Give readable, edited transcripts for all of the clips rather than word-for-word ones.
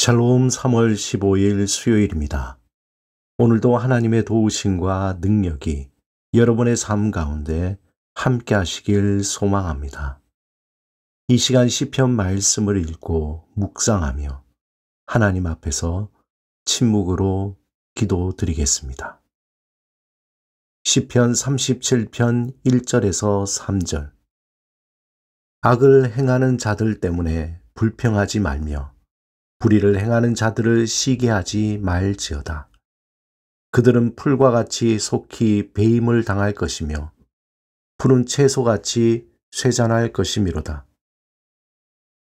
샬롬 3월 15일 수요일입니다. 오늘도 하나님의 도우심과 능력이 여러분의 삶 가운데 함께 하시길 소망합니다. 이 시간 시편 말씀을 읽고 묵상하며 하나님 앞에서 침묵으로 기도드리겠습니다. 시편 37편 1절에서 3절. 악을 행하는 자들 때문에 불평하지 말며 불의를 행하는 자들을 시기하지 말지어다. 그들은 풀과 같이 속히 배임을 당할 것이며 푸른 채소같이 쇠잔할 것이미로다.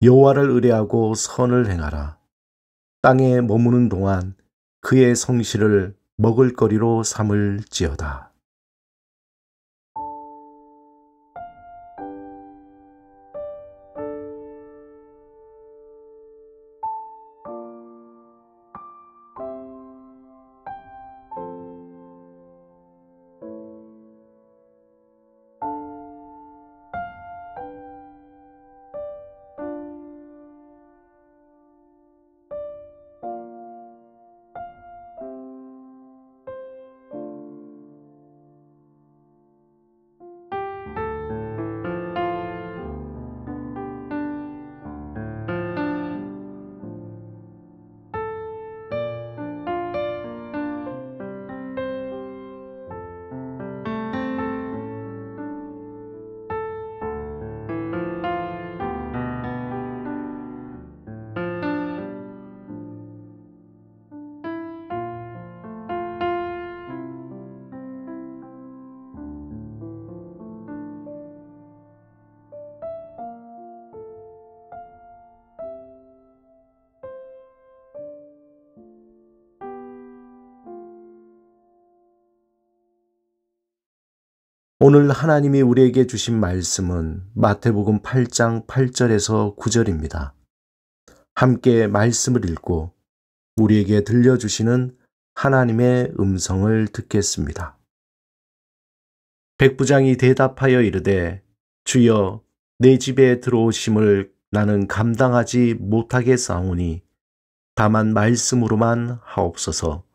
여호와를 의뢰하고 선을 행하라. 땅에 머무는 동안 그의 성실을 먹을거리로 삼을지어다. 오늘 하나님이 우리에게 주신 말씀은 마태복음 8장 8절에서 9절입니다. 함께 말씀을 읽고 우리에게 들려주시는 하나님의 음성을 듣겠습니다. 백부장이 대답하여 이르되 주여 내 집에 들어오심을 나는 감당하지 못하겠사오니 다만 말씀으로만 하옵소서.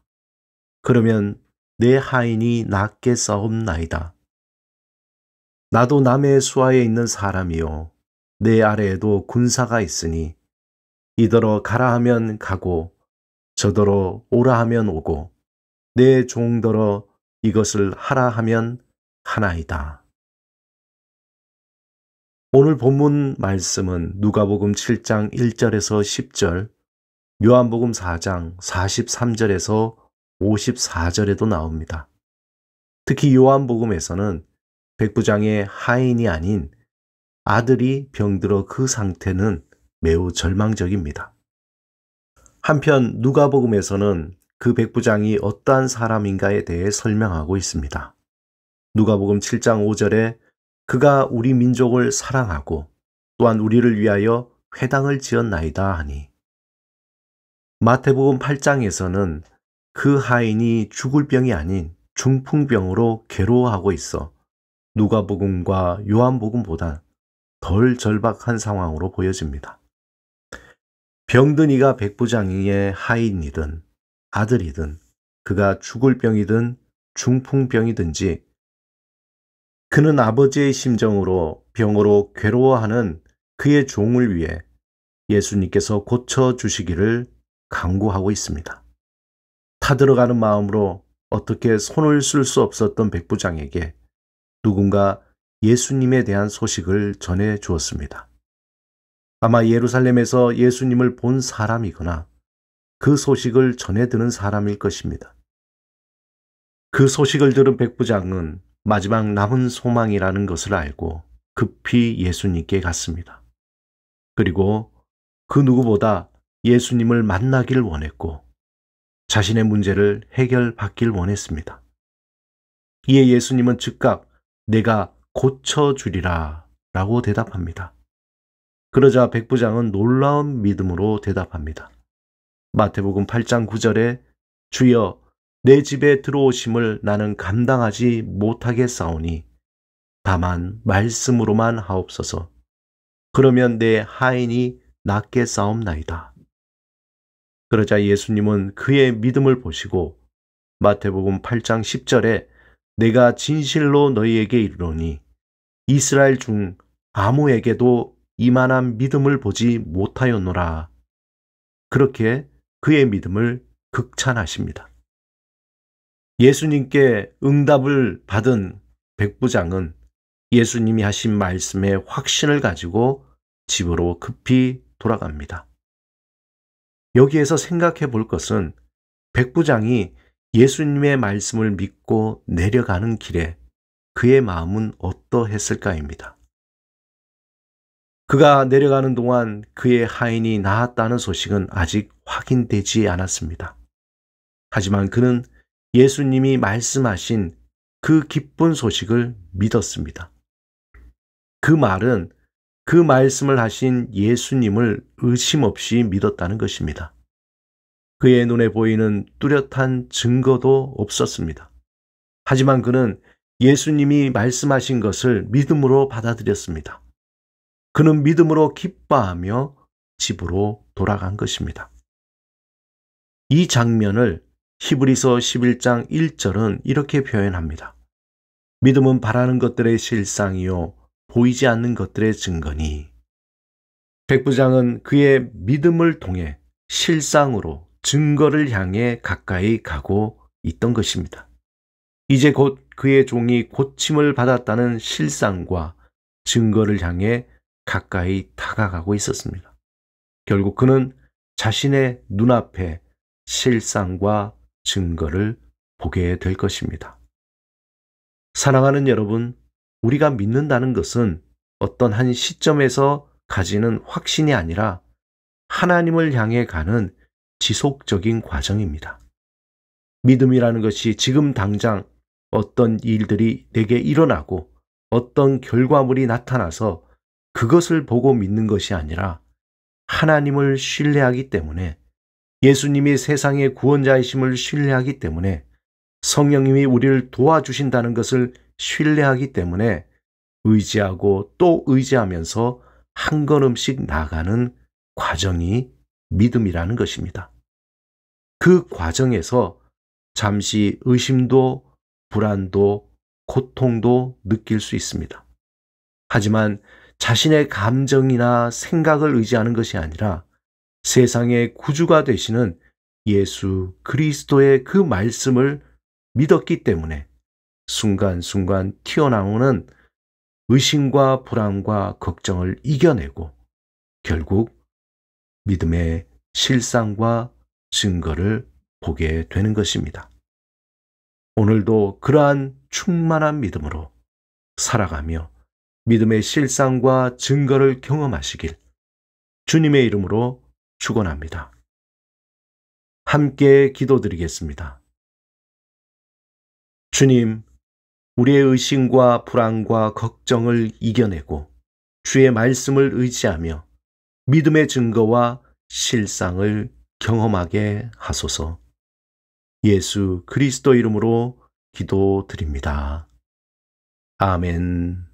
그러면 내 하인이 낫겠사옵나이다. 나도 남의 수하에 있는 사람이요 내 아래에도 군사가 있으니 이더러 가라 하면 가고 저더러 오라 하면 오고 내 종더러 이것을 하라 하면 하나이다. 오늘 본문 말씀은 누가복음 7장 1절에서 10절, 요한복음 4장 43절에서 54절에도 나옵니다. 특히 요한복음에서는 백부장의 하인이 아닌 아들이 병들어 그 상태는 매우 절망적입니다. 한편 누가복음에서는 그 백부장이 어떠한 사람인가에 대해 설명하고 있습니다. 누가복음 7장 5절에 그가 우리 민족을 사랑하고 또한 우리를 위하여 회당을 지었나이다 하니, 마태복음 8장에서는 그 하인이 죽을 병이 아닌 중풍병으로 괴로워하고 있어 누가복음과 요한복음보다 덜 절박한 상황으로 보여집니다. 병든 이가 백부장의 하인이든 아들이든 그가 죽을 병이든 중풍병이든지 그는 아버지의 심정으로 병으로 괴로워하는 그의 종을 위해 예수님께서 고쳐주시기를 간구하고 있습니다. 타들어가는 마음으로 어떻게 손을 쓸 수 없었던 백부장에게 누군가 예수님에 대한 소식을 전해 주었습니다. 아마 예루살렘에서 예수님을 본 사람이거나 그 소식을 전해 들은 사람일 것입니다. 그 소식을 들은 백부장은 마지막 남은 소망이라는 것을 알고 급히 예수님께 갔습니다. 그리고 그 누구보다 예수님을 만나길 원했고 자신의 문제를 해결받길 원했습니다. 이에 예수님은 즉각 내가 고쳐주리라 라고 대답합니다. 그러자 백부장은 놀라운 믿음으로 대답합니다. 마태복음 8장 9절에 주여 내 집에 들어오심을 나는 감당하지 못하겠사오니 다만 말씀으로만 하옵소서. 그러면 내 하인이 낫겠사옵나이다. 그러자 예수님은 그의 믿음을 보시고 마태복음 8장 10절에 내가 진실로 너희에게 이르노니 이스라엘 중 아무에게도 이만한 믿음을 보지 못하였노라. 그렇게 그의 믿음을 극찬하십니다. 예수님께 응답을 받은 백부장은 예수님이 하신 말씀에 확신을 가지고 집으로 급히 돌아갑니다. 여기에서 생각해 볼 것은 백부장이 예수님의 말씀을 믿고 내려가는 길에 그의 마음은 어떠했을까입니다. 그가 내려가는 동안 그의 하인이 나았다는 소식은 아직 확인되지 않았습니다. 하지만 그는 예수님이 말씀하신 그 기쁜 소식을 믿었습니다. 그 말은 그 말씀을 하신 예수님을 의심 없이 믿었다는 것입니다. 그의 눈에 보이는 뚜렷한 증거도 없었습니다. 하지만 그는 예수님이 말씀하신 것을 믿음으로 받아들였습니다. 그는 믿음으로 기뻐하며 집으로 돌아간 것입니다. 이 장면을 히브리서 11장 1절은 이렇게 표현합니다. 믿음은 바라는 것들의 실상이요 보이지 않는 것들의 증거니. 백부장은 그의 믿음을 통해 실상으로 증거를 향해 가까이 가고 있던 것입니다. 이제 곧 그의 종이 고침을 받았다는 실상과 증거를 향해 가까이 다가가고 있었습니다. 결국 그는 자신의 눈앞에 실상과 증거를 보게 될 것입니다. 사랑하는 여러분, 우리가 믿는다는 것은 어떤 한 시점에서 가지는 확신이 아니라 하나님을 향해 가는 지속적인 과정입니다. 믿음이라는 것이 지금 당장 어떤 일들이 내게 일어나고 어떤 결과물이 나타나서 그것을 보고 믿는 것이 아니라 하나님을 신뢰하기 때문에, 예수님이 세상의 구원자이심을 신뢰하기 때문에, 성령님이 우리를 도와주신다는 것을 신뢰하기 때문에 의지하고 또 의지하면서 한 걸음씩 나아가는 과정이 믿음이라는 것입니다. 그 과정에서 잠시 의심도 불안도 고통도 느낄 수 있습니다. 하지만 자신의 감정이나 생각을 의지하는 것이 아니라 세상의 구주가 되시는 예수 그리스도의 그 말씀을 믿었기 때문에 순간순간 튀어나오는 의심과 불안과 걱정을 이겨내고 결국 믿음의 실상과 증거를 보게 되는 것입니다. 오늘도 그러한 충만한 믿음으로 살아가며 믿음의 실상과 증거를 경험하시길 주님의 이름으로 축원합니다. 함께 기도드리겠습니다. 주님, 우리의 의심과 불안과 걱정을 이겨내고 주의 말씀을 의지하며 믿음의 증거와 실상을 경험하게 하소서. 예수 그리스도 이름으로 기도드립니다. 아멘.